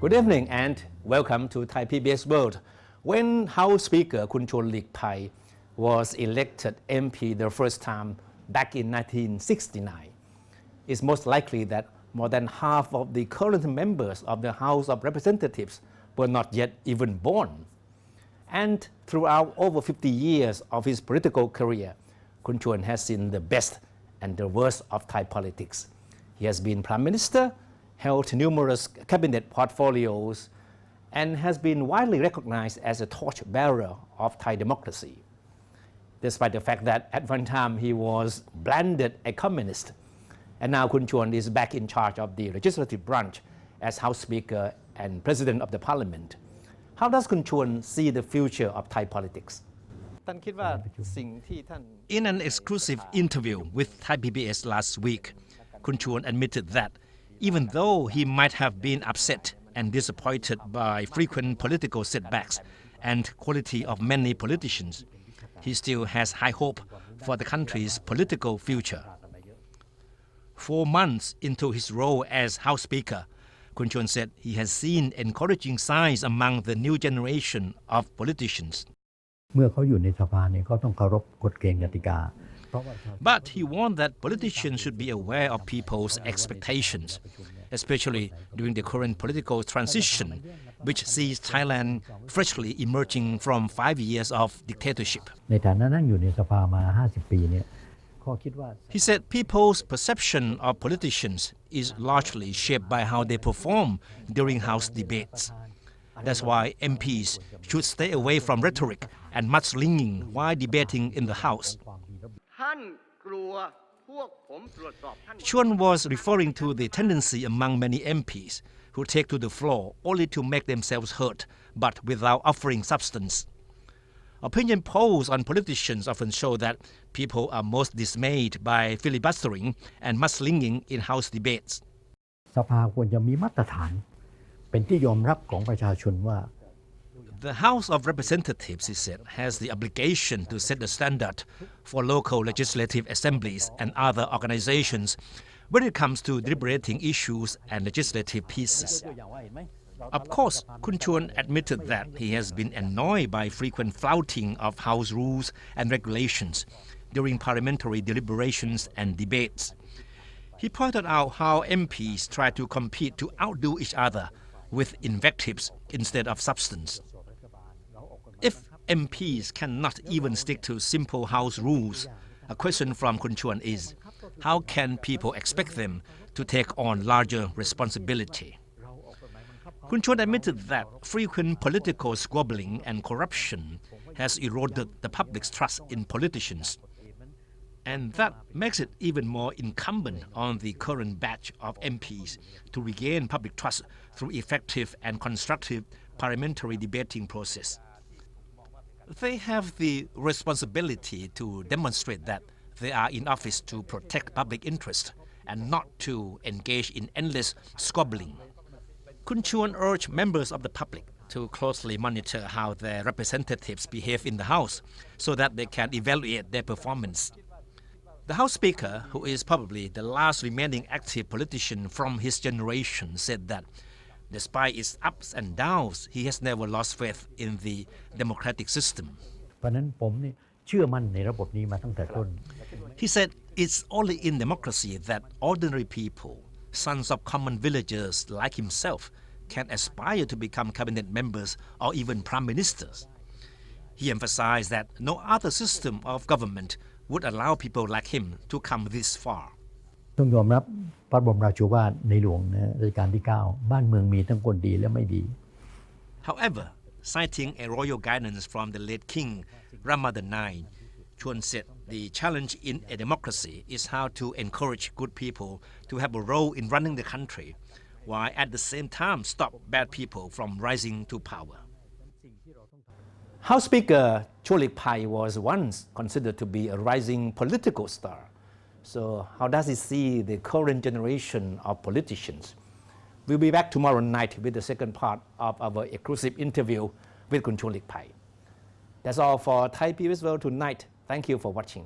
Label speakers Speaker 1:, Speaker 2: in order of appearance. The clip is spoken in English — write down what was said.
Speaker 1: Good evening and welcome to ThaiPBS World. When House Speaker Chuan Leekpai was elected MP the first time back in 1969, it's most likely that more than half of the current members of the House of Representatives were not yet even born. And throughout over 50 years of his political career, Chuan has seen the best and the worst of Thai politics. He has been Prime Minister, held numerous cabinet portfolios, and has been widely recognized as a torchbearer of Thai democracy, despite the fact that at one time he was branded a communist. And now Chuan is back in charge of the legislative branch as House Speaker and President of the Parliament. How does Chuan see the future of Thai politics?
Speaker 2: In an exclusive interview with ThaiPBS last week, Chuan admitted that even though he might have been upset and disappointed by frequent political setbacks and quality of many politicians, he still has high hope for the country's political future. 4 months into his role as House Speaker, Chuan said he has seen encouraging signs among the new generation of politicians. But he warned that politicians should be aware of people's expectations, especially during the current political transition, which sees Thailand freshly emerging from 5 years of dictatorship. He said people's perception of politicians is largely shaped by how they perform during House debates. That's why MPs should stay away from rhetoric and mudslinging while debating in the House. Chuan was referring to the tendency among many MPs who take to the floor only to make themselves heard, but without offering substance. Opinion polls on politicians often show that people are most dismayed by filibustering and mudslinging in House debates. The House of Representatives, he said, has the obligation to set the standard for local legislative assemblies and other organizations when it comes to deliberating issues and legislative pieces. Of course, Chuan admitted that he has been annoyed by frequent flouting of House rules and regulations during parliamentary deliberations and debates. He pointed out how MPs try to compete to outdo each other with invectives instead of substance. If MPs cannot even stick to simple House rules, a question from Chuan is, how can people expect them to take on larger responsibility? Chuan admitted that frequent political squabbling and corruption has eroded the public's trust in politicians. And that makes it even more incumbent on the current batch of MPs to regain public trust through effective and constructive parliamentary debating process. They have the responsibility to demonstrate that they are in office to protect public interest and not to engage in endless squabbling. Chuan urged members of the public to closely monitor how their representatives behave in the House so that they can evaluate their performance. The House Speaker, who is probably the last remaining active politician from his generation, said that despite its ups and downs, he has never lost faith in the democratic system. He said it's only in democracy that ordinary people, sons of common villagers like himself, can aspire to become cabinet members or even prime ministers. He emphasized that no other system of government would allow people like him to come this far. However, citing a royal guidance from the late King Ramadan IX, Chuan said the challenge in a democracy is how to encourage good people to have a role in running the country, while at the same time stop bad people from rising to power.
Speaker 1: House Speaker Chuan Leekpai was once considered to be a rising political star. So how does he see the current generation of politicians? We'll be back tomorrow night with the second part of our exclusive interview with Chuan Leekpai. That's all for ThaiPBS World tonight. Thank you for watching.